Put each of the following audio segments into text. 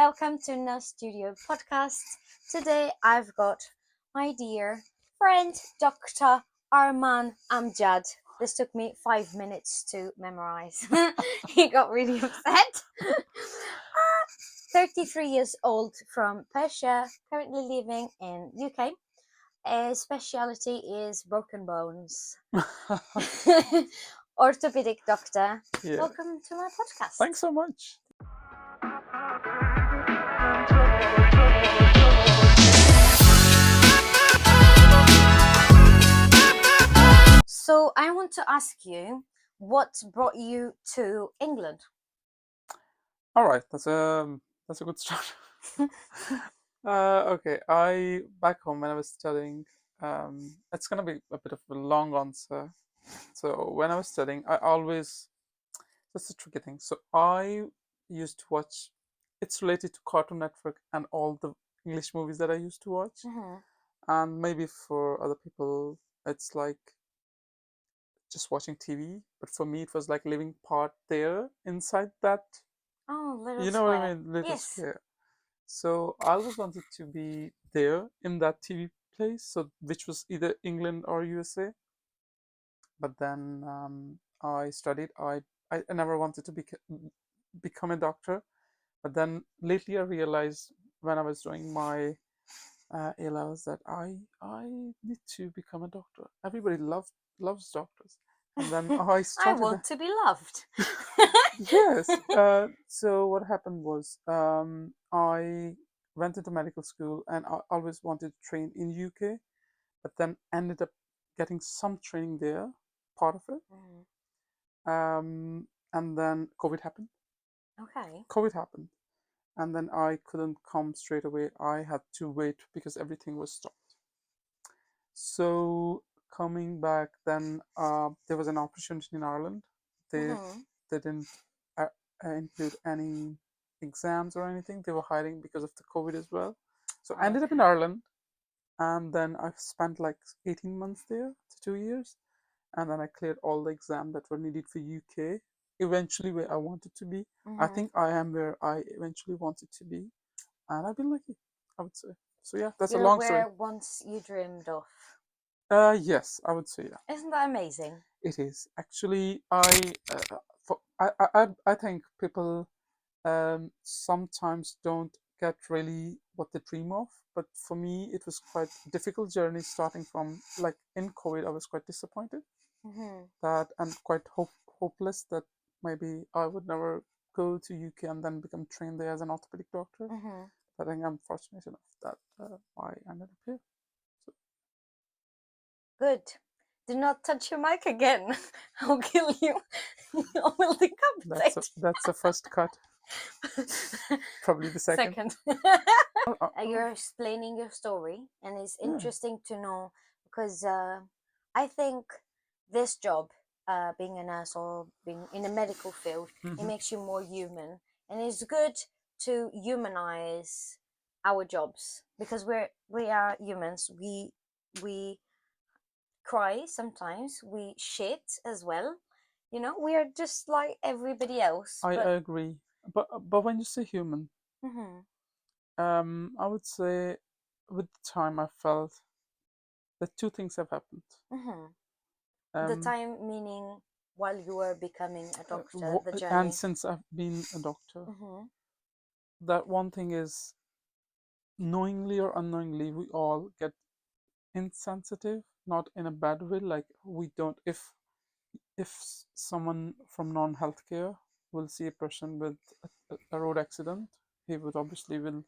welcome to No Studio Podcast. Today I've got my dear friend, Dr. Arman Amjad. This took me 5 minutes to memorize. He got really upset. 33 years old from Persia, currently living in UK. His specialty is broken bones. Orthopedic doctor. Yeah. Welcome to my podcast. Thanks so much. So I want to ask you, what brought you to England? All right, that's a good start. Okay, back home when I was studying. It's gonna be a bit of a long answer. So when I was studying, that's a tricky thing. So I used to watch. It's related to Cartoon Network and all the English movies that I used to watch. And maybe for other people, it's like just watching TV. But for me, it was like living part there inside that. Oh, little You know what I square. mean? Little Yes. square. So I always wanted to be there in that TV place, so which was either England or USA. But then I studied. I never wanted to become a doctor. But then lately I realized when I was doing my A-levels that I need to become a doctor. Everybody loves doctors. And then I I started. want to be loved. Yes. So what happened was I went into medical school and I always wanted to train in UK, but then ended up getting some training there, part of it. And then COVID happened. Okay. COVID happened. And then I couldn't come straight away. I had to wait because everything was stopped. So coming back, then there was an opportunity in Ireland. They didn't include any exams or anything. They were hiring because of the COVID as well. So I ended up in Ireland, and then I spent like 18 months there to 2 years, and then I cleared all the exams that were needed for UK. Eventually, where I wanted to be. I think I am where I eventually wanted to be, and I've been lucky, I would say. So yeah, that's a You're long story. where once you dreamed of. Yes, I would say yeah. Isn't that amazing? It is actually. I think people sometimes don't get really what they dream of. But for me, it was quite a difficult journey starting from like in COVID. I was quite disappointed that and quite hopeless that maybe I would never go to UK and then become trained there as an orthopedic doctor. I think I'm fortunate enough that I ended up here. So. Good. Do not touch your mic again. I'll kill you. I will decapitate. That's the first cut. Probably the second. You're explaining your story, and it's interesting to know because I think this job, being a nurse or being in the medical field, it makes you more human, and it's good to humanize our jobs because we are humans. We cry sometimes. We shit as well. You know, we are just like everybody else. I agree, but when you say human, I would say with time I felt that two things have happened. The time meaning while you were becoming a doctor, the journey. And since I've been a doctor, that one thing is knowingly or unknowingly we all get insensitive, not in a bad way. Like we don't if someone from non-healthcare will see a person with a road accident, he would obviously will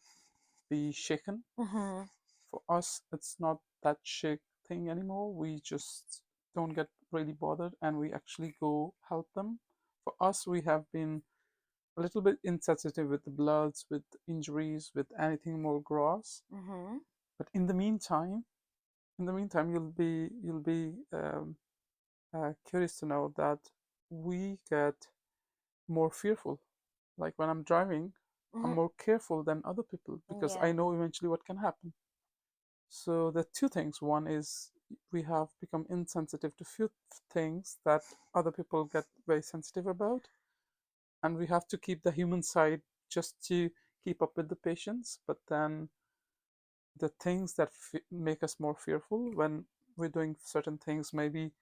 be shaken. For us, it's not that shake thing anymore. We just don't get really bothered and we actually go help them. For us, we have been a little bit insensitive with the bloods, with injuries, with anything more gross. But in the meantime, you'll be curious to know that we get more fearful. Like when I'm driving, I'm more careful than other people because I know eventually what can happen. So the two things. One is we have become insensitive to few things that other people get very sensitive about, and we have to keep the human side just to keep up with the patients, but then the things that make us more fearful when we're doing certain things, maybe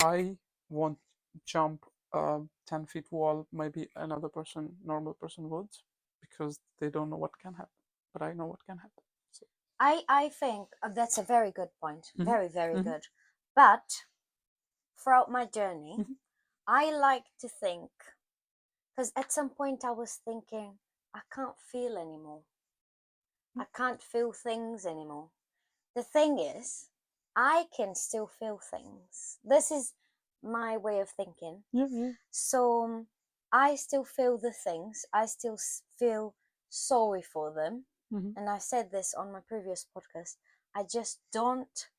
I won't jump a 10 feet wall, maybe another person, normal person would, because they don't know what can happen, but I know what can happen. So I think that's a very good point. mhm, Very, very mhm, good. But throughout my journey, mhm, I like to think, because at some point I was thinking, I can't feel anymore. I can't feel things anymore. The thing is, I can still feel things. This is my way of thinking. yeah, yeah, So I still feel the things. I still feel sorry for them. mhm. And I said this on my previous podcast. I just don't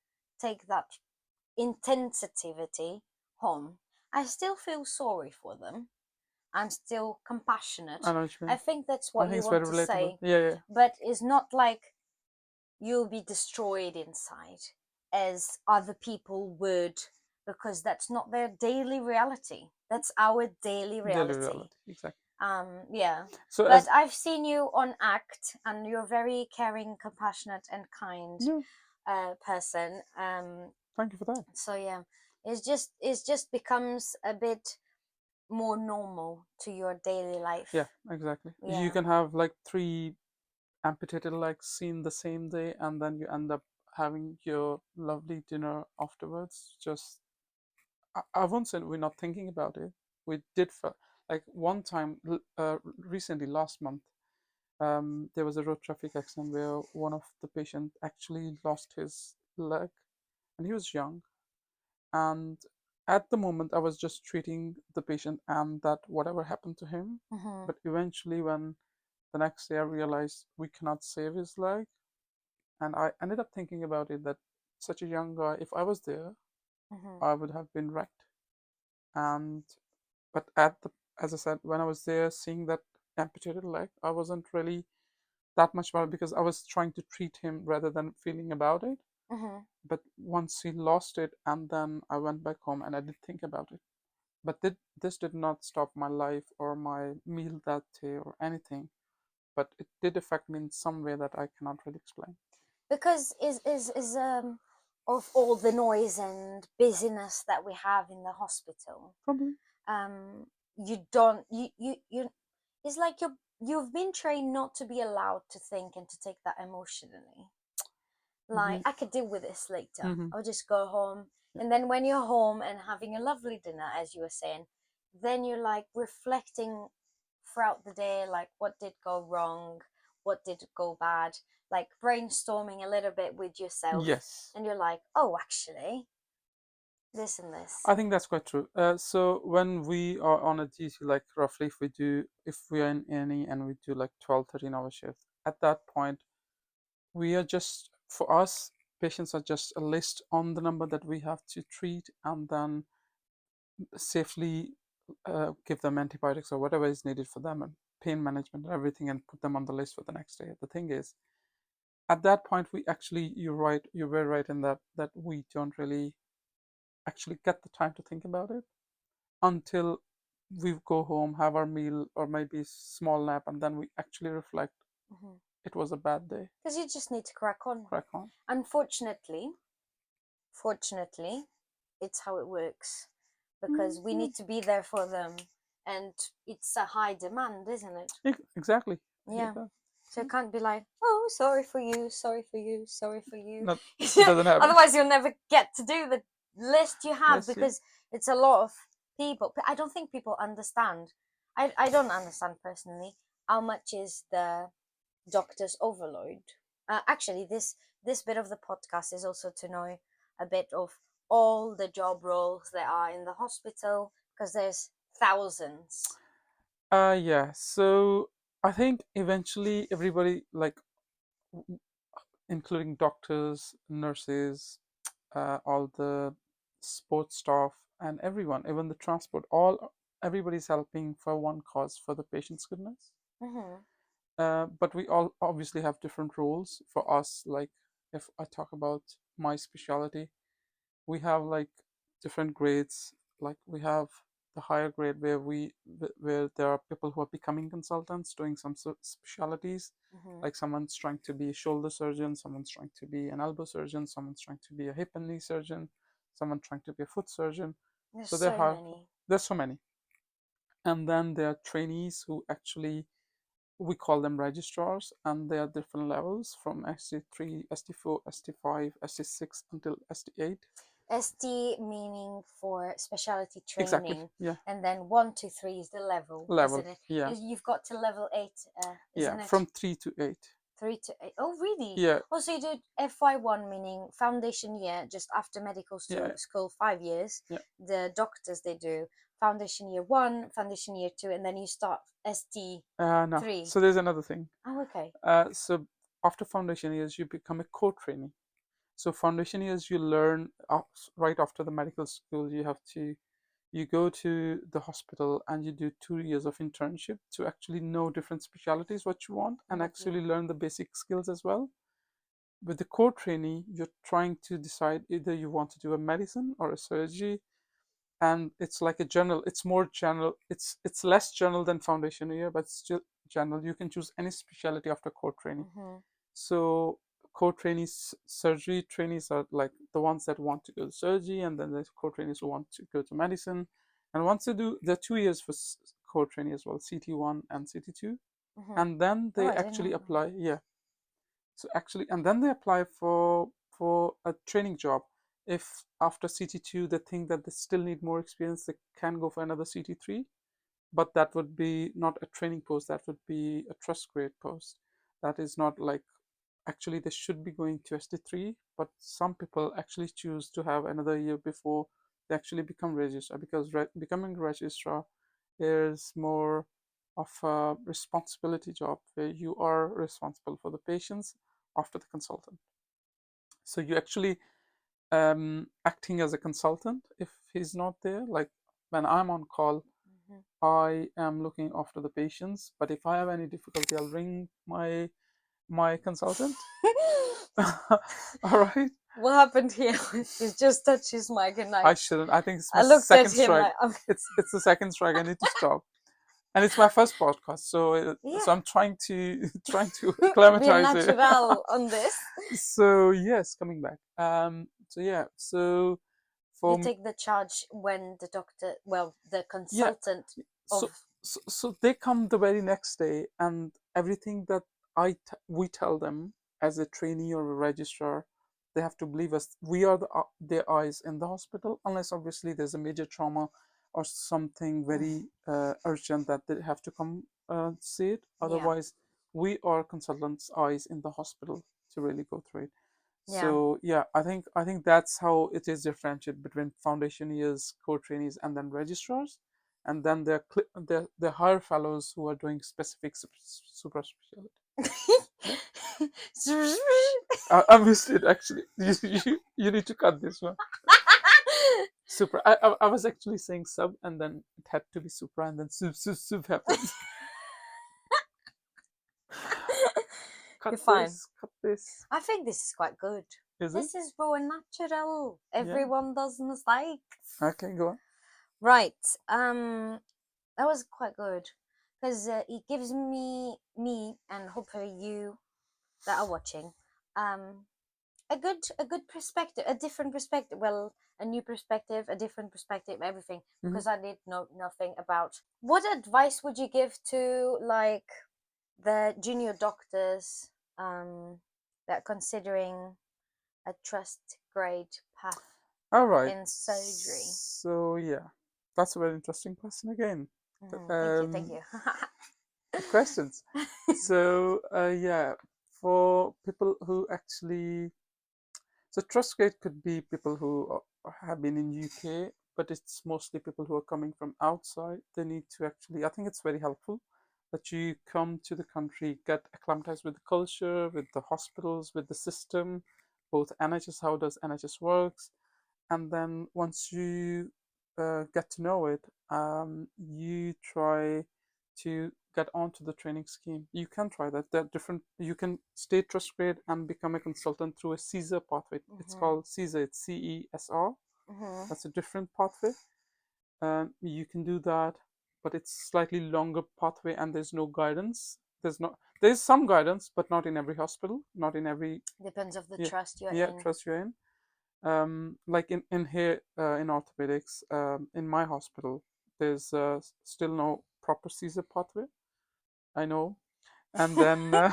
take that intensity home. I still feel sorry for them. I'm still compassionate. I know what you I mean. think that's I what think you it's want very to relatable. say. Yeah, yeah, But it's not like you'll be destroyed inside as other people would, because that's not their daily reality. That's our daily daily reality. reality, exactly. Yeah. So But as I've seen you on act, and you're a very caring, compassionate, and kind yeah, person. thank you for that. So yeah, it's just becomes a bit more normal to your daily Yeah, life. exactly. You Yeah. can have like three amputated legs seen the same day, and then you end up having your lovely dinner afterwards. Just I won't say we're not thinking about it. We did like one time recently last month. There was a road traffic accident where one of the patient actually lost his leg, and he was young. And at the moment, I was just treating the patient and that whatever happened to him. Mm-hmm. But eventually, when the next day I realized we cannot save his leg, and I ended up thinking about it that such a young guy, if I was there, Mm-hmm. I would have been wrecked. And but at the as I said, when I was there seeing that amputated leg, I wasn't really that much about it because I was trying to treat him rather than feeling about it. Mm-hmm. But once he lost it, and then I went back home and I did think about it. But this did not stop my life or my meal that day or anything. But it did affect me in some way that I cannot really explain. Because is of all the noise and busyness that we have in the hospital, Probably. you don't you it's like you've been trained not to be allowed to think and to take that emotionally. Like, Yeah. I could deal with this later, Mm-hmm. I'll just go home. Yeah. And then when you're home and having a lovely dinner, as you were saying, then you're like reflecting throughout the day, like what did go wrong, what did go bad, like brainstorming a little bit with yourself. Yes. And you're like, oh, actually, this and this. I think that's quite true. So when we are on a GC, like roughly if we are in any and we do like 12, 13 hour shifts, at that point, we are just, for us, patients are just a list on the number that we have to treat and then safely give them antibiotics or whatever is needed for them and pain management and everything and put them on the list for the next day. The thing is, at that point, we actually, you're right, you were right in that we don't really actually get the time to think about it until we go home, have our meal, or maybe small nap, and then we actually reflect. Mhm. It was a bad day. Because you just need to crack on. Crack on. Unfortunately, fortunately, it's how it works, Mm, because we yeah. need to be there for them, and it's a high demand, isn't it? Exactly. I get Yeah. that. So it can't be like, oh, sorry for you, sorry for you, sorry for you. No, it doesn't happen. Otherwise, you'll never get to do the list you have, Let's see. because it's a lot of people. I don't think people understand. I don't understand personally how much is the doctor's overload. Actually, this bit of the podcast is also to know a bit of all the job roles that are in the hospital, because there's thousands. Yeah. So I think eventually everybody, like, including doctors, nurses, all the sports staff, and everyone, even the transport, all everybody's helping for one cause, for the patient's goodness. Mm-hmm. But we all obviously have different roles. For us, like if I talk about my specialty, we have like different grades. Like we have the higher grade where there are people who are becoming consultants, doing some specialties. Like someone's trying to be a shoulder surgeon, someone's trying to be an elbow surgeon, someone's trying to be a hip and knee surgeon, someone trying to be a foot surgeon. There's So many. there's so many. And then there are trainees who actually, we call them registrars, and there are different levels from ST3, ST4, ST5, ST6 until ST8. ST meaning for specialty Exactly. training, Yeah. and then 1 to 3 is the level, Level. isn't it? Yeah. You've got to level 8, isn't Yeah. it? From 3 to 8. 3 to 8. Oh, really? Yeah. Also, you do FY1, meaning foundation year, just after medical Yeah. school, 5 years. Yeah. The doctors, they do foundation year 1, foundation year 2, and then you start ST3. No. So there's another thing. Oh, okay. So after foundation years, you become a core trainee. So foundation years, you learn right after the medical school. You go to the hospital and you do 2 years of internship to actually know different specialties what you want and actually learn the basic skills as well. With the core trainee, you're trying to decide either you want to do a medicine or a surgery, and it's like a general. It's more general. It's less general than foundation year, but still general. You can choose any specialty after core training. So core trainees, surgery trainees are like the ones that want to go to surgery, and then there's core trainees who want to go to medicine. And once they do, there are 2 years for core trainee as well, CT1 and CT2, and then they actually apply. Yeah. So actually, and then they apply for a training job. If after CT2 they think that they still need more experience, they can go for another CT3, but that would be not a training post. That would be a trust grade post. That is not like, actually they should be going to ST3, but some people actually choose to have another year before they actually become registrar, because becoming registrar is more of a responsibility job where you are responsible for the patients after the consultant. So you actually acting as a consultant if he's not there. Like when I'm on call, I am looking after the patients, but if I have any difficulty, I'll ring my consultant. All right. What happened here? He just touched his mic, and I shouldn't. I think it's my I looked at second him strike. like, oh. It's the second strike. I need to stop. And it's my first podcast, so Yeah. so I'm trying to Be acclimatize it. natural on this. So yes, coming back. So yeah. So You take the charge when the doctor, well, the yeah. consultant So, of. so they come the very next day, and everything that we tell them as a trainee or a registrar, they have to believe us. We are their eyes in the hospital, unless obviously there's a major trauma or something very urgent that they have to come see it. Otherwise, we are consultants' eyes in the hospital to really go through it. So yeah, I think that's how it is differentiated between foundation years, core trainees, and then registrars, and then there higher fellows who are doing specific super specialty. Yeah. I missed it actually. You need to cut this one. Super. I was actually saying sub, and then it had to be super, and then sub happens. Cut You're fine. this. Cut this. I think this is quite good. Is This it? is raw and natural. Yeah. Everyone does mistakes. Okay, go on. Right. That was quite good because it gives me and hopefully you that are watching a good perspective, a different perspective. Well, a new perspective, a different perspective, everything. Because I did know nothing about. What advice would you give to like the junior doctors that are considering a trust grade path All right. in surgery? So yeah, that's a very interesting question again. Thank you. Good questions. So yeah, for people who actually, so trust grade could be people who have been in UK, but it's mostly people who are coming from outside. They need to actually, I think it's very helpful that you come to the country, get acclimatized with the culture, with the hospitals, with the system, both NHS, how does NHS works, and then once you get to know it, you try to get onto the training scheme. You can try that. There are different. You can stay trust grade and become a consultant through a CSER pathway. It's called CSER. It's CESR. That's a different pathway. you can do that, but it's slightly longer pathway, and there's no guidance. There's some guidance, but not in every hospital, not in every Depends of the yeah trust you're yeah in. trust you're in. Like in here in orthopedics, in my hospital, there's still no proper Caesar pathway. I know, and then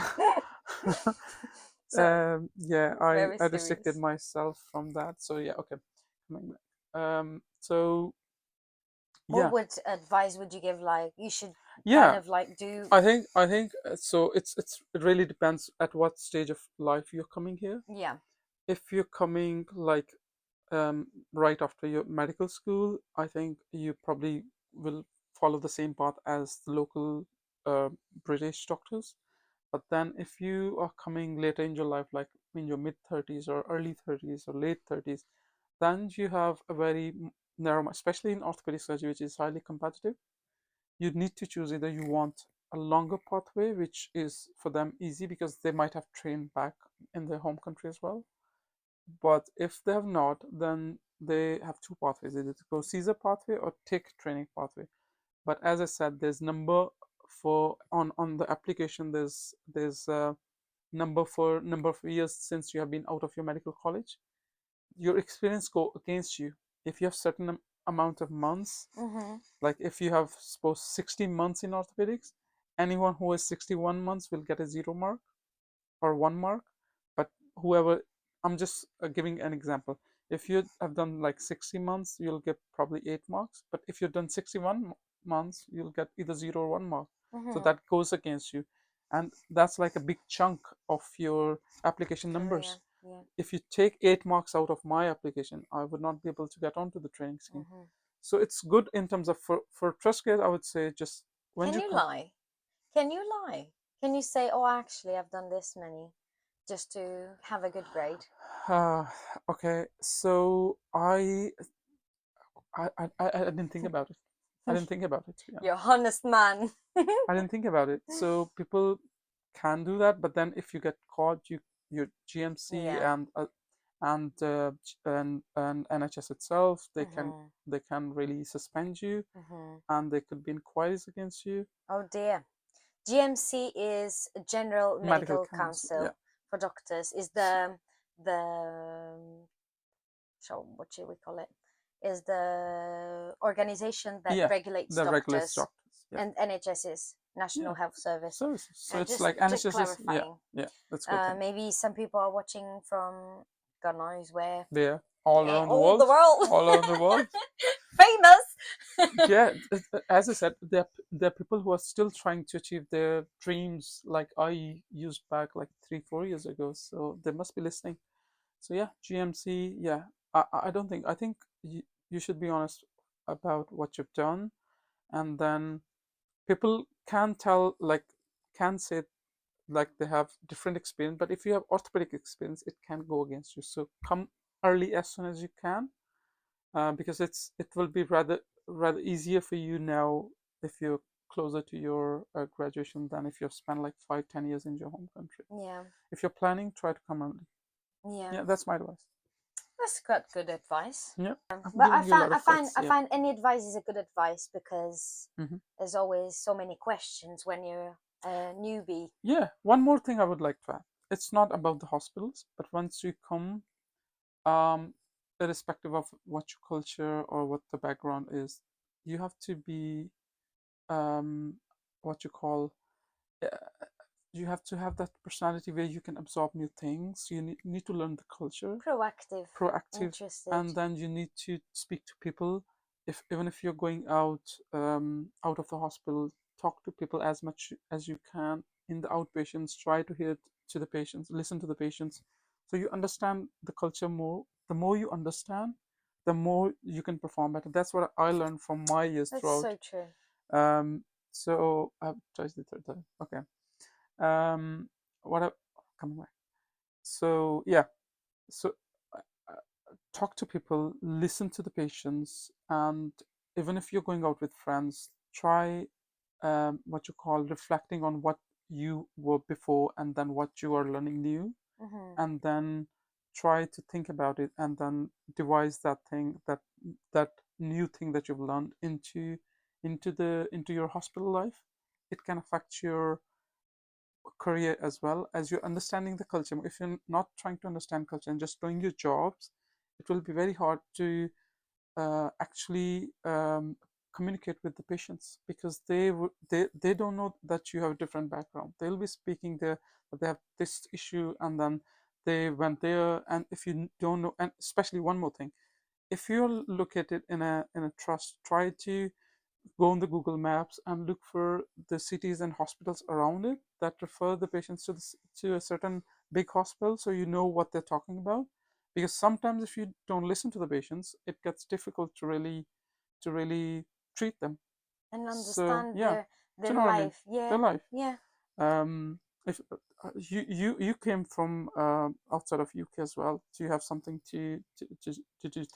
Sorry, yeah, very I restricted serious. myself from that. So yeah, okay, coming back. So What yeah, would advice would you give? Like you should kind yeah. of like do. I think so. It really depends at what stage of life you're coming here. Yeah. If you're coming like right after your medical school, I think you probably will follow the same path as the local uh, British doctors. But then, if you are coming later in your life, like in your mid 30s or early 30s or late 30s, then you have a very narrow, especially in orthopedic surgery, which is highly competitive. You need to choose either you want a longer pathway, which is for them easy because they might have trained back in their home country as well. But if they have not, then they have two pathways, either to go Caesar pathway or take training pathway. But as I said, there's number for on the application. There's a number of years since you have been out of your medical college. Your experience go against you. If you have certain amount of months, Mm-hmm. like if you have suppose 60 months in orthopedics, anyone who has 61 months will get a 0 mark or 1 mark. But whoever, I'm just giving an example. If you have done like 60 months, you'll get probably 8 marks. But if you've done 61 months, you'll get either 0 or 1 mark. So Mm-hmm. that goes against you. And that's like a big chunk of your application Career. numbers. Yeah. If you take 8 marks out of my application, I would not be able to get onto the training scheme. Mm-hmm. So it's good in terms of for trust care, I would say just when Can you you come. lie? Can you lie? Can you say, "Oh, actually, I've done this many," just to have a good grade? Uh, okay, so I didn't think about it. I didn't think about it, to be You're honest. a honest man. I didn't think about it. So people can do that, but then if you get caught, your GMC Yeah. and NHS itself, Mm-hmm. they can really suspend you, Mm-hmm. and there could be inquiries against you. Oh dear. GMC is General Medical Medical council, yeah. Council for doctors. Is S- the so what should we call it? Is the organization that yeah, regulates the regular doctors, doctors, yeah, and NHS is National yeah. Health Service. Services. So it's Just like NHS is, yeah, clarifying. yeah. That's a good thing. Maybe some people are watching from God knows where, They're all around the all the world, world, all around the world. famous. Yeah, as I said, there are people who are still trying to achieve their dreams, like I used back like 3 4 years ago. So they must be listening. So yeah, GMC. Yeah, I don't think. I think you should be honest about what you've done, and then people can tell, like, can say like they have different experience. But if you have orthopedic experience, it can go against you. So come early as soon as you can, because it will be rather easier for you now if you're closer to your graduation than if you've spent like 5 10 years in your home country. Yeah, If you're planning, try to come early. yeah. Yeah, that's my advice. That's got good advice. Yeah, I'm But giving you a lot of tips. I Yeah. find any advice is a good advice because Hmm. there's always so many questions when you're a newbie. Yeah, one more thing I would like to add. It's not about the hospitals, but once you come, um, irrespective of what your culture or what the background is, you have to be, um, what you call, uh, you have to have that personality where you can absorb new things. You need to learn the culture, Proactive, proactive, interested. and then you need to speak to people. If even if you're going out of the hospital, talk to people as much as you can in the outpatients. Try to hear to the patients, listen to the patients, so you understand the culture more. The more you understand, the more you can perform better. That's what I learned from my years That's throughout. so true. So I've tried the third time. Okay. Um, what I, coming back. So yeah, so talk to people, listen to the patients, and even if you're going out with friends, try, what you call, reflecting on what you were before and then what you are learning new, Mm-hmm. and then try to think about it and then devise that thing that new thing that you've learned into your hospital life, it can affect your career as well as you're understanding the culture. If you're not trying to understand culture and just doing your jobs, it will be very hard to actually communicate with the patients, because they don't know that you have a different background. They'll be speaking there that they have this issue, and then they went there. And if you don't know, and especially one more thing, if you look at it in a trust, try to go on the Google Maps and look for the cities and hospitals around it that refer the patients to a certain big hospital, so you know what they're talking about. Because sometimes if you don't listen to the patients, it gets difficult to really treat them. And So understand yeah, their do you know what I mean? life. Their Yeah, life. yeah. If you came from outside of UK as well, do you have something to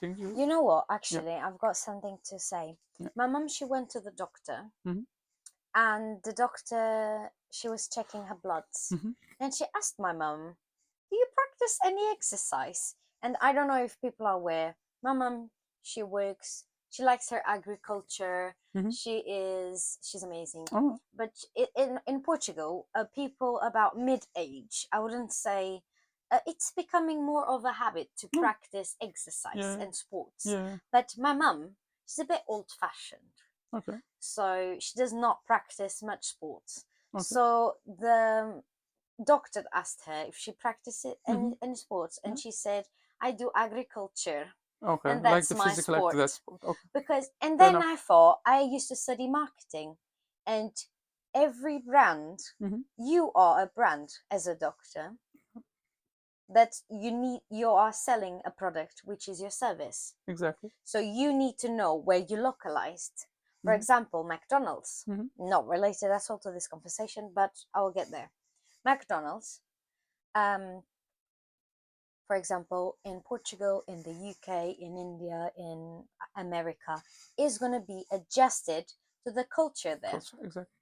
think you? You know what? Yeah. Actually, I've got something to say. Yeah. My mum, she went to the doctor, Hmm. and the doctor, she was checking her bloods, Hmm. and she asked my mum, "Do you practice any exercise?" And I don't know if people are aware. My mum, she works. She likes her agriculture. Hmm. She's amazing. Oh, But in Portugal, people about mid age, I wouldn't say. It's becoming more of a habit to no. practice exercise Yeah. and sports. Yeah. But my mum, she's a bit old fashioned, Okay. so she does not practice much sports. Okay. So the doctor asked her if she practices Hmm. any sports, Yeah. and she said, "I do agriculture, Okay. and Like that's the my physical activity, sport." that sport. Okay. Because, and Fair then enough. I thought, I used to study marketing, and every brand, Hmm. you are a brand as a doctor, that you are selling a product, which is your service. Exactly. So you need to know where you localized. For Hmm. example, McDonald's, Hmm. not related at all to this conversation, but I will get there. McDonald's, um, for example, in Portugal, in the UK, in India, in America, is going to be adjusted to the culture there. Culture. Exactly.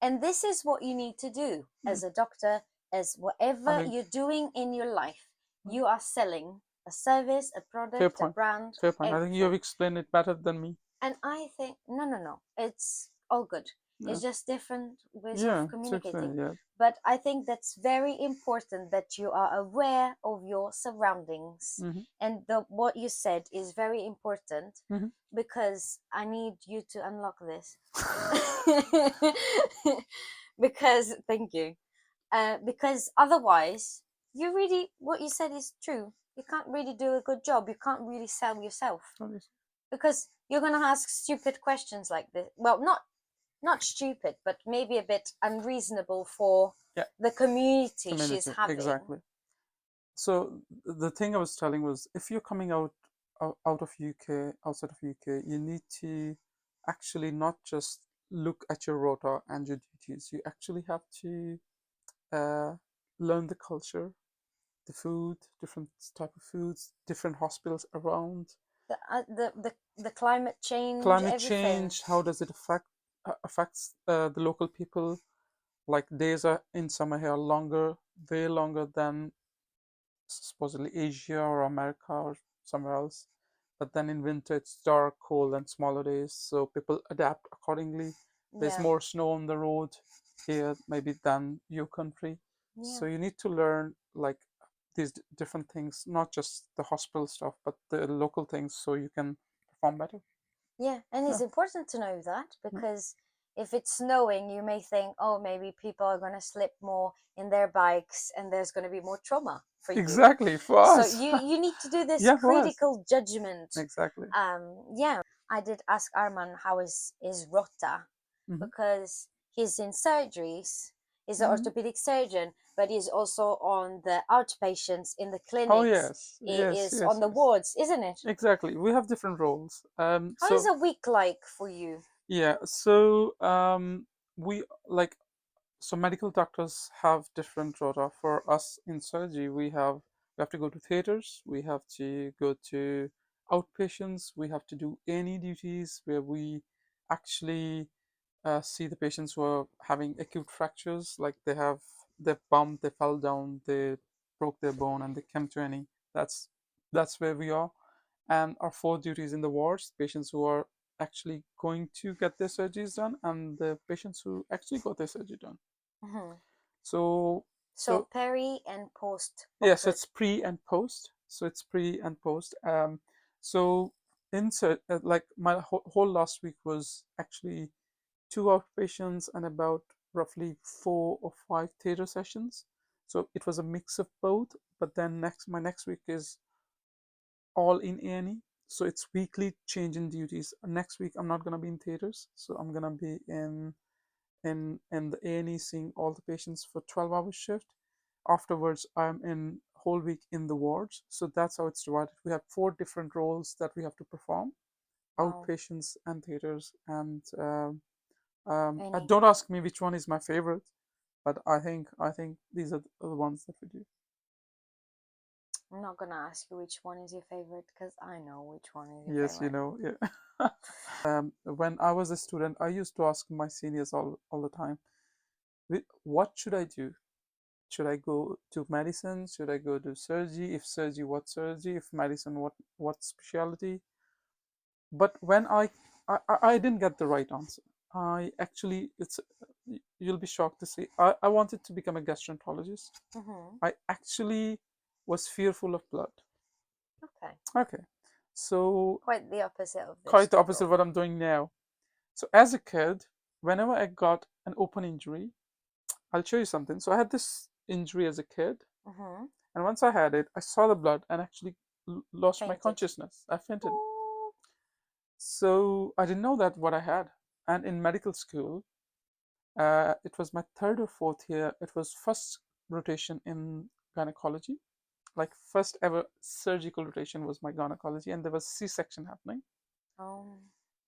And this is what you need to do Mm. as a doctor, as I whatever think you're doing in your life. mm, You are selling a service, a fair product, a point. brand, Fair point. I think you have everything. explained it better than me. And I think, no, no, no, it's all good. Yeah. It's just different ways Yeah. of It's communicating. explained. Yeah. But I think that's very important, that you are aware of your surroundings. Hmm. And what you said is very important, Hmm. because I need you to unlock this. Because, thank you. Because otherwise, what you said is true. You can't really do a good job. You can't really sell yourself, because you're going to ask stupid questions like this. Well, not stupid, but maybe a bit unreasonable for Yeah. the community she's Community. having. Exactly. So the thing I was telling was, if you're coming out of UK, outside of UK, you need to actually not just look at your rota and your duties. You actually have to uh, learn the culture, the food, different type of foods, different hospitals around, The climate change, climate everything. change. How does it affects the local people? Like days are in summer here longer, way longer than supposedly Asia or America or somewhere else. But then in winter it's dark, cold, and smaller days, so people adapt accordingly. There's Yeah, more snow on the road here maybe than your country, yeah, so you need to learn like these different things, not just the hospital stuff, but the local things, so you can perform better. yeah. And Yeah, it's important to know that, yeah. because if it's snowing, you may think, oh, maybe people are going to slip more in their bikes, and there's going to be more trauma for you. Exactly, for So us. you need to do this Yeah, for us. critical judgment. Exactly. Yeah, I did ask Arman how is Rota, Hmm. because he's in surgeries. He's an Hmm. orthopedic surgeon, but he's also on the outpatients in the Oh clinics. yes, He yes, is on yes, the yes. wards, isn't it? Exactly. We have different roles. How is So a week like for you? yeah, so we like so medical doctors have different rota. For us in surgery, we have to go to theaters, we have to go to outpatients, we have to do any duties where we actually see the patients who are having acute fractures, like they bumped, they fell down, they broke their bone, and they came to any. That's where we are. and our 4 duties in the wards: patients who are actually going to get their surgeries done, and the patients who actually got their surgery done. So So peri and post. yes, it's pre and post. So it's pre and post. So like my whole last week was actually 2 outpatients and about roughly 4 or 5 theater sessions. So it was a mix of both. But then my next week is all in A&E. So it's weekly change in duties. Next week I'm not gonna be in theaters, so I'm gonna be in the A&E seeing all the patients for 12-hour shift. Afterwards, I'm in whole week in the wards. So that's how it's divided. We have 4 different roles that we have to perform: outpatients and theaters. And don't ask me which one is my favorite, but I think these are the ones that we do. I'm not gonna ask you which one is your favorite because I know which one is your Yes, favorite. yeah. When I was a student, I used to ask my seniors all the time, what should I do? Should I go to medicine? Should I go to surgery? If surgery, what surgery? If medicine, what specialty? But when I didn't get the right answer. I actually, you'll be shocked to see, I wanted to become a gastroenterologist. I actually was fearful of blood. Okay. So Quite the opposite of this. quite the opposite of what I'm doing now. So as a kid, whenever I got an open injury, I'll show you something. So I had this injury as a kid, and once I had it, I saw the blood and actually lost my consciousness. I fainted. So I didn't know that what I had. And in medical school, it was my 3rd or 4th year. It was first rotation in gynecology. Like first ever surgical rotation was my gynecology, and there was C-section happening.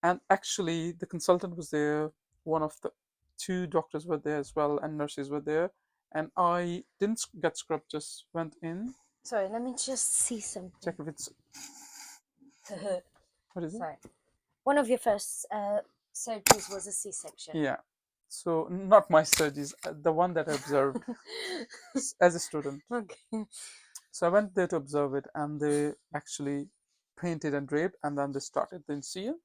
And actually, the consultant was there. One of the 2 doctors were there as well, and nurses were there. And I didn't get scrubbed; just went in. Sorry, let me just see something. Check if it's. What is it? Sorry. One of your first surgeries was a C-section. Yeah. So not my surgeries, the one that I observed as a student. Okay. So I went there to observe it, and they actually painted and draped, and then they started the incision.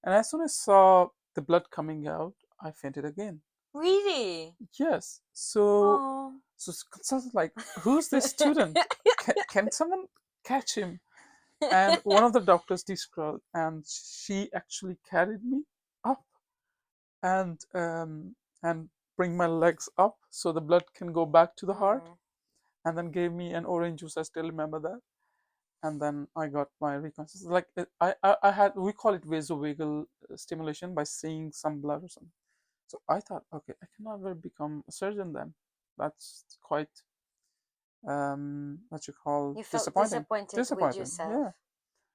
And as soon as I saw the blood coming out, I fainted again. Really? Yes. So consultant like, who's this student? Can someone catch him? And one of the doctors described, and she actually carried me up and bring my legs up so the blood can go back to the heart, and then gave me an orange juice. I still remember that. And then I got my reconstruction. Like I had, we call it vasovagal stimulation, by seeing some blood or something. So I thought, okay, I can never become a surgeon then. That's quite what you call You felt disappointing. disappointed with yourself. Yeah.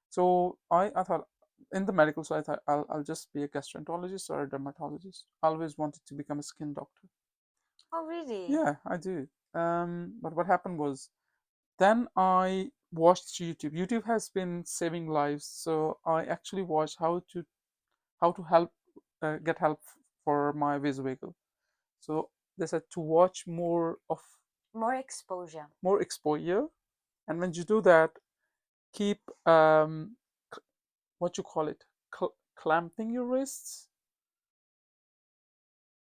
So I thought, in the medical, so I thought I'll just be a gastroenterologist or a dermatologist. I always wanted to become a skin doctor. Oh, really? Yeah, I do. But what happened was, then I watched YouTube. YouTube has been saving lives, so I actually watched how to help get help for my vasovagal. So they said to watch more exposure, and when you do that, keep what you call it, clamping your wrists.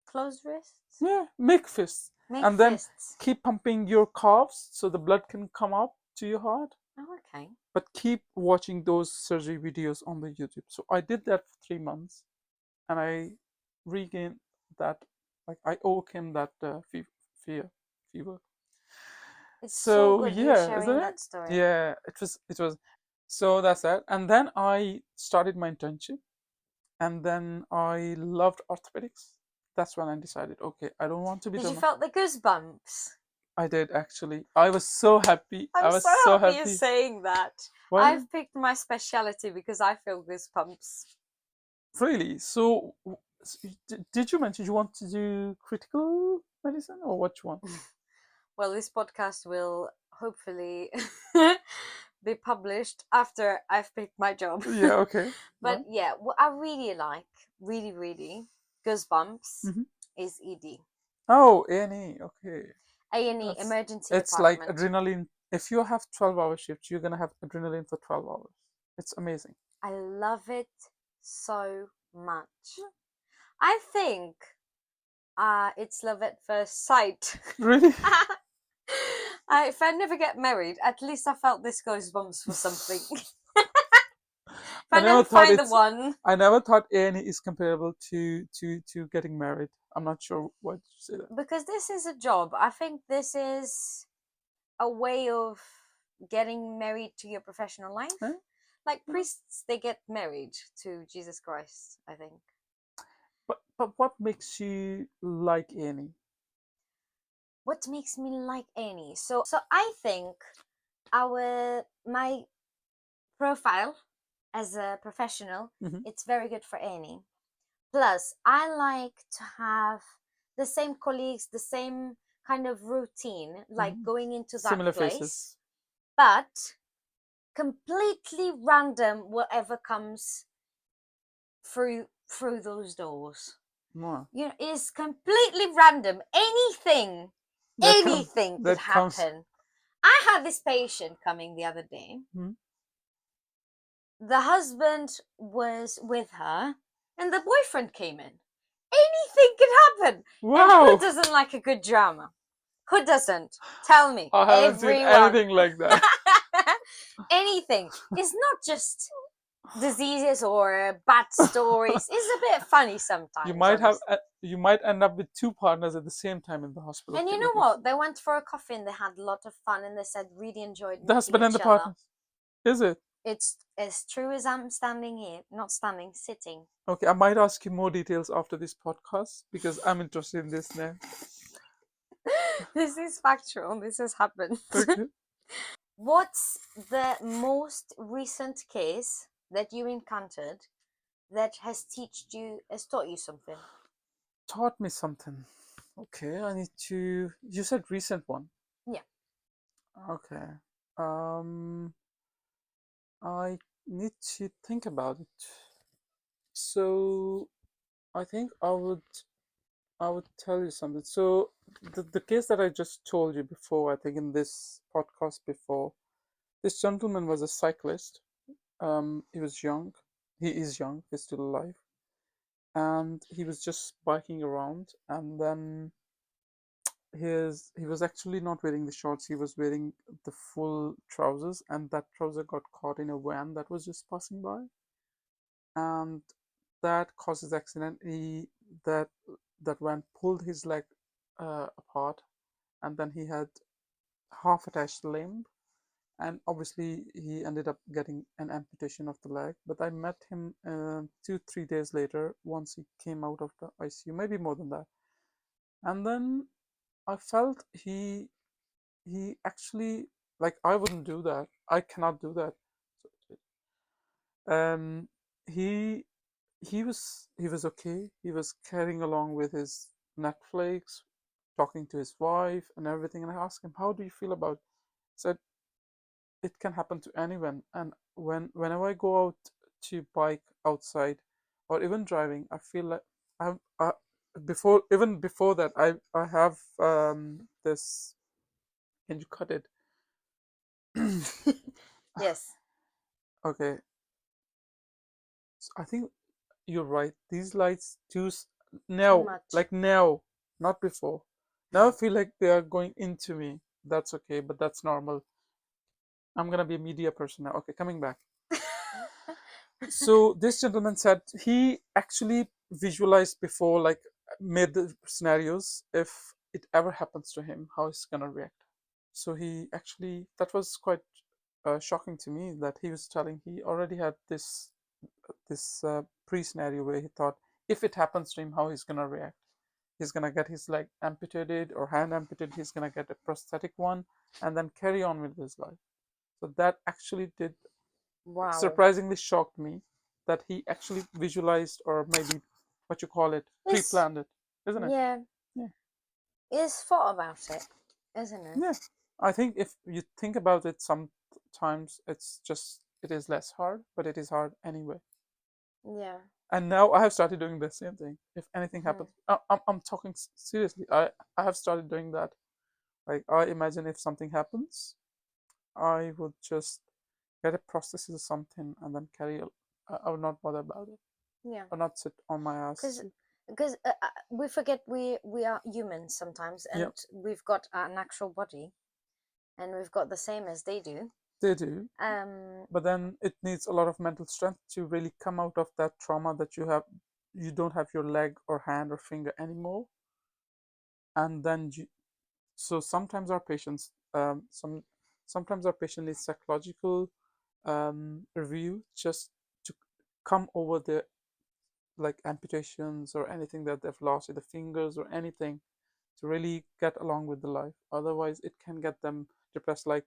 Closed wrists? Yeah, make fists. And then keep pumping your calves so the blood can come up to your heart. Oh, okay. But keep watching those surgery videos on the YouTube. So I did that for 3 months, and I regained that. Like I overcame that fever. It's so good you yeah, sharing isn't that it? story. Yeah, it was. So that's that. And then I started my internship, and then I loved orthopedics. That's when I decided, okay, I don't want to be. Did you felt the goosebumps? I did, actually. I was so happy. I I'm was so happy you're saying that. Why? I've picked my specialty because I feel goosebumps. Really? So, did you mention you want to do critical medicine, or what you want? Well, this podcast will hopefully be published after I've picked my job. Yeah, okay. But yeah, what I really like, really goosebumps, is ED. Oh, A&E, okay. A&E, emergency It's department. like adrenaline. If you have 12-hour shifts, you're gonna have adrenaline for 12 hours. It's amazing. I love it so much. I think it's love at first sight. Really? If I never get married, at least I felt this goosebumps for something. If I I never never thought find the it's. one, I never thought A&E is comparable to getting married. I'm not sure why you say that. because this is a job, I think this is a way of getting married to your professional life. Eh? Like priests, they get married to Jesus Christ, I think. But what makes you like A&E? What makes me like Annie? So I think my profile as a professional, Mm-hmm. it's very good for Annie. Plus, I like to have the same colleagues, the same kind of routine, like Mm-hmm. going into that Similar place, faces. but completely random whatever comes through those doors. Wow. You know, it's completely random. Anything, That comes. anything could That comes. happen. I had this patient coming the other day. Mm-hmm. The husband was with her, and the boyfriend came in. Anything could happen. And who Wow. doesn't like a good drama? Who doesn't? Tell me. I haven't seen Everyone. anything like that. Anything. It's not just diseases or bad stories. It's a bit funny You sometimes, might have. honestly. You might end up with two partners at the same time in the hospital And you know looking. what? They went for a coffee and they had a lot of fun and they said really enjoyed The meeting husband and each the other. partners. Is it? It's as true as I'm standing here, not standing, sitting. Okay, I might ask you more details after this podcast because I'm interested in this now. This is factual. This has happened. Okay. What's the most recent case that you encountered that has taught you something? Taught me something. Okay, I need to. You said recent one. Yeah. Okay. Um, I need to think about it. So I think I would tell you something. So the case that I just told you before, I think in this podcast before, this gentleman was a cyclist. He was young. He is young. He's still alive, and he was just biking around, and then he was actually not wearing the shorts. He was wearing the full trousers, and that trouser got caught in a van that was just passing by, and that caused his accident. That that van pulled his leg apart, and then he had half attached limb, and obviously he ended up getting an amputation of the leg. But I met him 2 3 days later once he came out of the ICU, maybe more than that, and then I felt he actually, like, I wouldn't do that. I cannot do that. Um, he he was okay. He was carrying along with his Netflix, talking to his wife and everything. And I asked him, "How do you feel about it?" He said, "It can happen to anyone." And whenever I go out to bike outside, or even driving, I feel like I before that I have this. Can you cut it? Yes. Okay, so I think you're right. These lights too Too now, much. like now, not before. Now I feel like they are going into me. That's okay, but that's normal. I'm gonna be a media person now. Okay, coming back. So this gentleman said he actually visualized before, like made the scenarios if it ever happens to him, how he's gonna react. So he actually, that was quite shocking to me that he was telling he already had this pre-scenario where he thought if it happens to him, how he's gonna react. He's gonna get his leg amputated or hand amputated. He's gonna get a prosthetic one, and then carry on with his life. So that actually did Wow. surprisingly shocked me that he actually visualized, or maybe what you call it, It's pre-planned it, isn't it? yeah. Yeah, It's thought about it, isn't it? yeah. I think if you think about it, sometimes it is less hard, but it is hard anyway. Yeah. And now I have started doing the same thing. If anything Mhm. happens, I'm talking seriously. I have started doing that. Like, I imagine if something happens, I would just get a prosthesis or something and then carry. I would not bother about it. Yeah. Or not sit on my ass. Because we forget we are humans sometimes, and we've got an actual body, and we've got the same as they do. They do. But then it needs a lot of mental strength to really come out of that trauma that you don't have your leg or hand or finger anymore. And then so sometimes our patients sometimes our patient needs psychological review just to come over the like amputations or anything that they've lost, either fingers or anything, to really get along with the life. Otherwise, it can get them depressed, like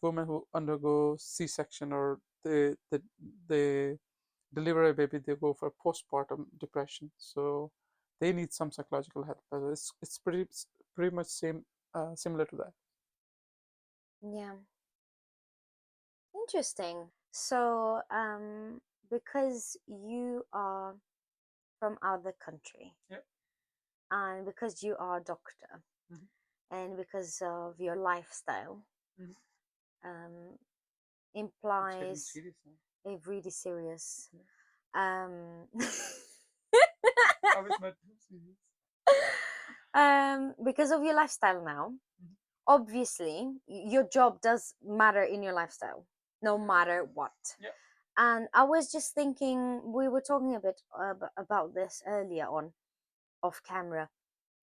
women who undergo C-section or they deliver a baby, they go for postpartum depression. So they need some psychological help. It's pretty much similar to that. Yeah. Interesting. So, because you are from other country, Yeah. and because you are a doctor, and because of your lifestyle, implies a really serious. I was not serious. Because of your lifestyle now, obviously your job does matter in your lifestyle, no matter what. Yeah. And I was just thinking, we were talking a bit about this earlier on, off camera.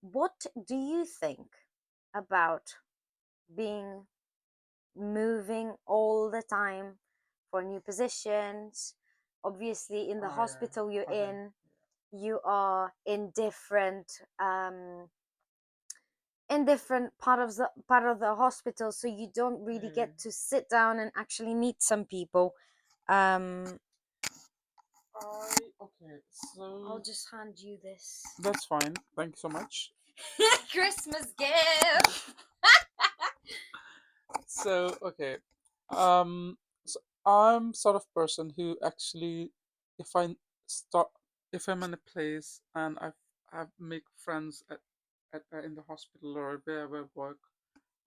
What do you think about being moving all the time for new positions? Obviously, in the hospital you're in, you are in different part of the hospital, so you don't really get to sit down and actually meet some people. Okay, so I'll just hand you this. That's fine. Thank you so much. Christmas gift. So okay, so I'm sort of person who actually, if I start, if I'm in a place and I make friends in the hospital or wherever I work,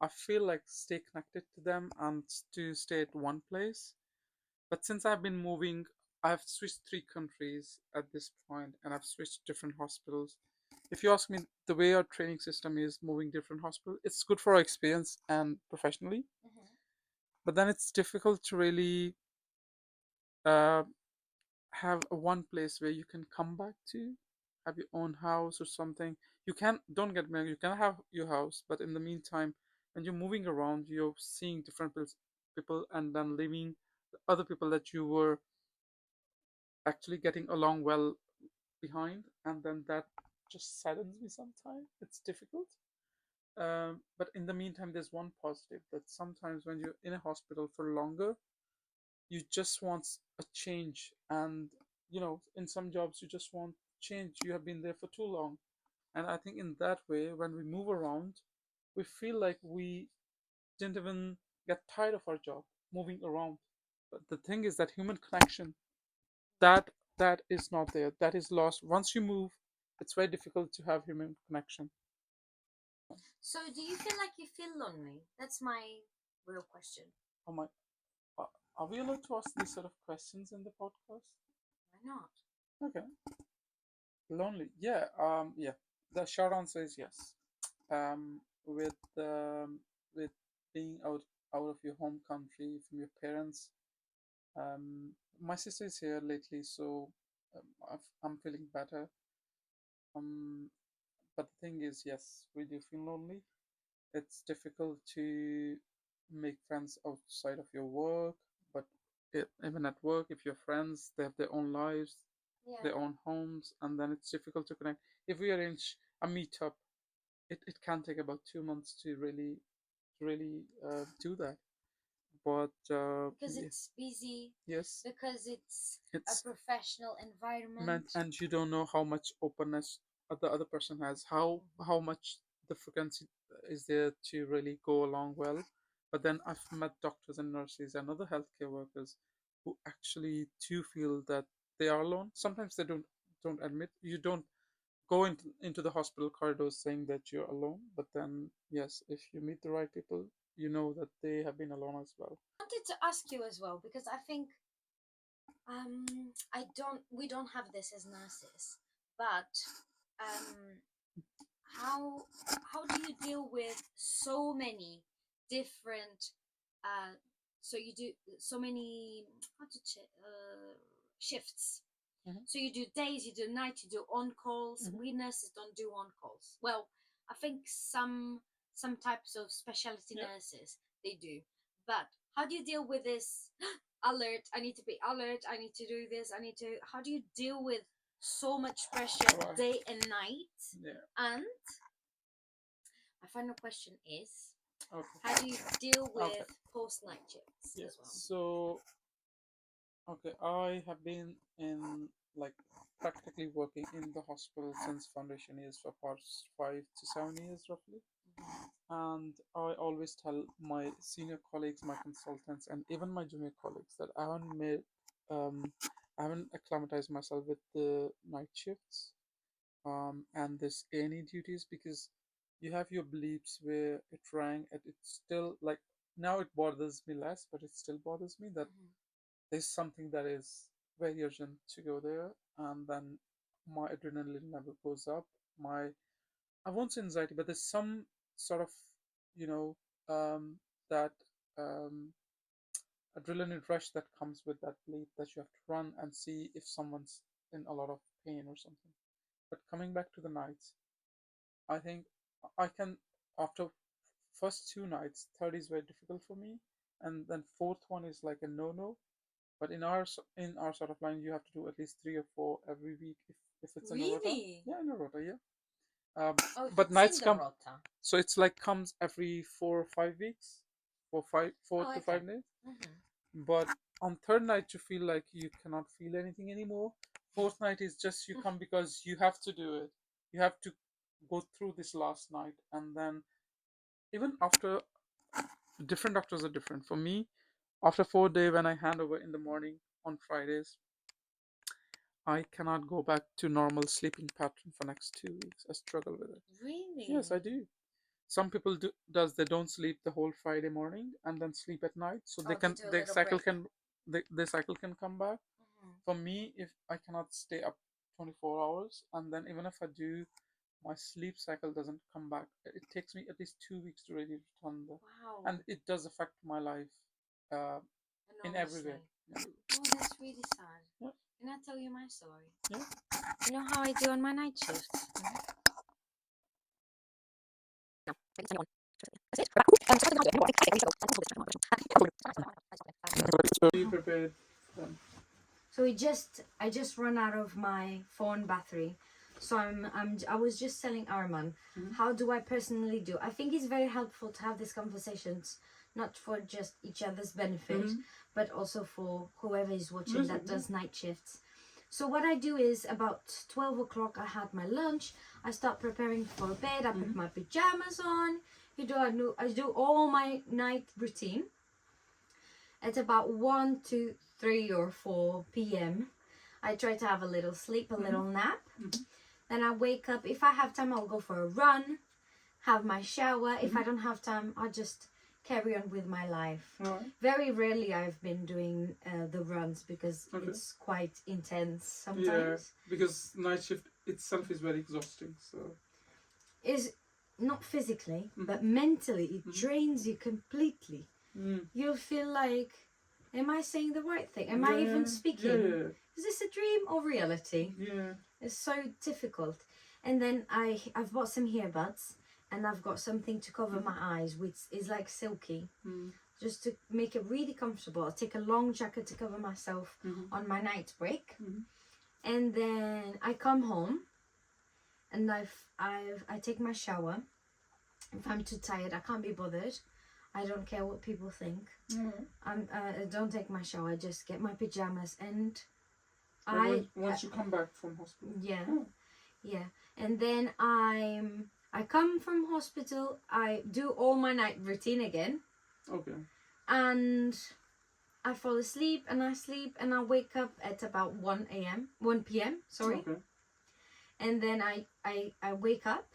I feel like stay connected to them and to stay at one place. But since I've been moving, I've switched 3 countries at this point, and I've switched different hospitals. If you ask me, the way our training system is moving different hospitals, it's good for our experience and professionally. But then it's difficult to really uh, have a one place where you can come back to, have your own house or something. You can Don't get me wrong, you can have your house, but in the meantime, when you're moving around, you're seeing different people and then leaving the other people that you were actually getting along well behind, and then that just saddens me sometimes. It's difficult. But in the meantime, there's one positive that sometimes when you're in a hospital for longer, you just want a change. And, in some jobs, you just want change. You have been there for too long. And I think in that way, when we move around, we feel like we didn't even get tired of our job moving around. But the thing is that human connection, that that is not there. That is lost. Once you move, it's very difficult to have human connection. So, do you feel like you feel lonely? That's my real question. Oh my, are we allowed to ask these sort of questions in the podcast? Why not? Okay. Lonely. Yeah. Yeah. The short answer is yes. With being out of your home country from your parents. My sister is here lately, so I'm feeling better. Um, but the thing is, yes, we do feel lonely. It's difficult to make friends outside of your work, but even at work, if your friends, they have their own lives, their own homes, and then it's difficult to connect. If we arrange a meetup, it can take about 2 months to really do that. But Because it's busy. yes, Because it's it's a professional environment. and you don't know how much openness the other person has, how much the frequency is there to really go along well. But then I've met doctors and nurses and other healthcare workers who actually do feel that they are alone. Sometimes they don't admit. You don't go into the hospital corridors saying that you're alone, but then yes, if you meet the right people, you know that they have been alone as well. I wanted to ask you as well, because I think we don't have this as nurses, but um, how how do you deal with so many different uh so you do so many shifts? So you do days, you do night, you do on calls. We nurses don't do on calls. Well, I think some types of specialty nurses they do. But how do you deal with this alert? I need to be alert. I need to do this. I need to. How do you deal with so much pressure day and night? Yeah. And my final question is, how do you deal with post night shifts as well? So, okay, I have been in like practically working in the hospital since foundation years for past 5 to 7 years roughly. And I always tell my senior colleagues, my consultants, and even my junior colleagues that I haven't acclimatized myself with the night shifts and this A&E duties, because you have your bleeps where it rang and it's still like, now it bothers me less, but it still bothers me that there's something that is very urgent to go there, and then my adrenaline level goes up. My, I won't say anxiety, but there's some sort of, you know, that um, adrenaline rush that comes with that bleep, that you have to run and see if someone's in a lot of pain or something. But coming back to the nights, I think I can, after first 2 nights, third is very difficult for me, and then fourth one is like a no-no. But in our sort of line, you have to do at least 3 or 4 every week if it's in a rota. Really? Yeah, in a rota, yeah. Oh, But it's nights in the come, rota. so it's like comes every 4 or 5 weeks, four Oh, to okay. 5 days. But on third night, you feel like you cannot feel anything anymore. Fourth night is just you come because you have to do it. You have to go through this last night, and then even after, different doctors are different. For me, after 4 day, when I hand over in the morning on Fridays, I cannot go back to normal sleeping pattern for next 2 weeks. I struggle with it. Really? Yes, I do. Some people they don't sleep the whole Friday morning and then sleep at night, so Oh, they do a little break. the cycle can come back. For me, if I cannot stay up 24 hours, and then even if I do, my sleep cycle doesn't come back. It takes me at least 2 weeks to really return there, Wow. and it does affect my life in every way. Enormously. Oh, that's really sad. Yeah. Can I tell you my story? Yeah. You know how I do on my night shifts? So be prepared. So I just run out of my phone battery. So I was just telling Arman, how do I personally do? I think it's very helpful to have these conversations, not for just each other's benefit, but also for whoever is watching that does night shifts. So what I do is about 12 o'clock I had my lunch, I start preparing for bed, I put my pajamas on, I do all my night routine. At about 1 to 3 or 4 p.m. I try to have a little sleep, a little nap. Then I wake up. If I have time, I'll go for a run, have my shower. If I don't have time, I'll just carry on with my life. Very rarely I've been doing the runs because it's quite intense sometimes. Yeah, because night shift itself is very exhausting. So is not physically, but mentally, it drains you completely. You'll feel like, am I saying the right thing? Am I even speaking? Is this a dream or reality? It's so difficult. And then I've bought some earbuds, and I've got something to cover my eyes, which is like silky, just to make it really comfortable. I'll take a long jacket to cover myself on my night break, and then I come home, and I take my shower. If I'm too tired, I can't be bothered. I don't care what people think. I don't take my shower. I just get my pajamas and once you come back from hospital. Yeah. And then I come from hospital. I do all my night routine again. And I fall asleep and I sleep and I wake up at about 1 p.m. Sorry. And then I wake up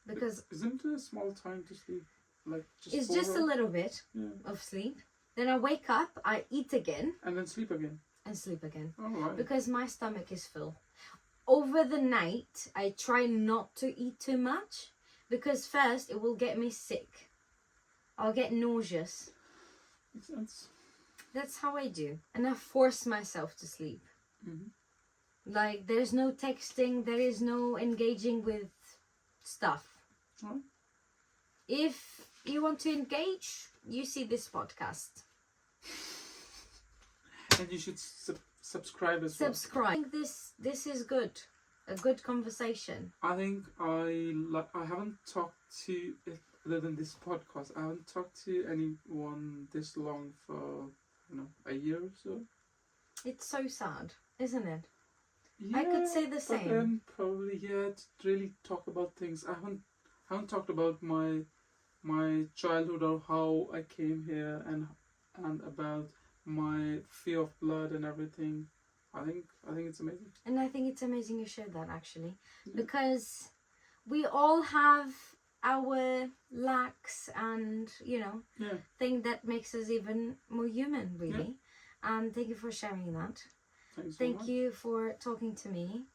because isn't it a small time to sleep? Like it's just a little bit of sleep. Then I wake up, I eat again. And then sleep again. And sleep again. All right. Because my stomach is full. Over the night, I try not to eat too much. Because first, it will get me sick. I'll get nauseous. Makes sense. That's how I do. And I force myself to sleep. Mm-hmm. Like, there's no texting. There is no engaging with stuff. Right. If you want to engage, you see this podcast. And you should subscribe as well. Subscribe. I think this is good. A good conversation. I think I haven't talked to, other than this podcast, I haven't talked to anyone this long for, a year or so. It's so sad, isn't it? Yeah, I could say the same. But then probably, to really talk about things. I haven't talked about my childhood or how I came here and about my fear of blood and everything. I think it's amazing. And I think it's amazing you shared that, actually. Yeah. Because we all have our lacks and, thing that makes us even more human, really. Yeah. And thank you for sharing that. Thank you for talking to me.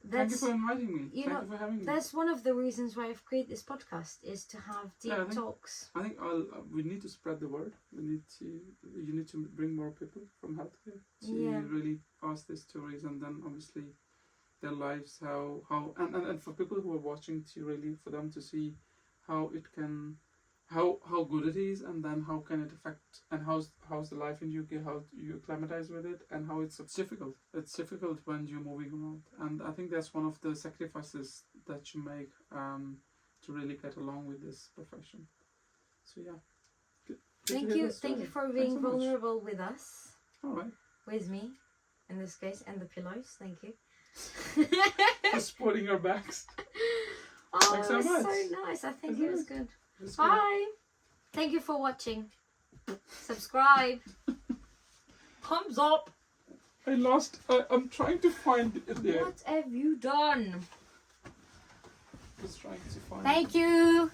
Thank you for inviting me. Thank you for having me. That's one of the reasons why I've created this podcast, is to have deep talks. I think we need to spread the word. You need to bring more people from healthcare to really ask these stories, and then obviously their lives, and for people who are watching, to really, for them to see how it can, how good it is, and then how can it affect, and how's the life in UK, how you acclimatize with it, and how it's difficult. It's difficult when you're moving around, and I think that's one of the sacrifices that you make to really get along with this profession. So yeah. Thank you for being vulnerable with us. All right. With me, in this case, and the pillows. Thank you. For supporting our backs. Oh, thanks so much. So nice. I think it was good. Bye. Thank you for watching. Subscribe. Thumbs up. I'm trying to find it there. What have you done? Just trying to find Thank you.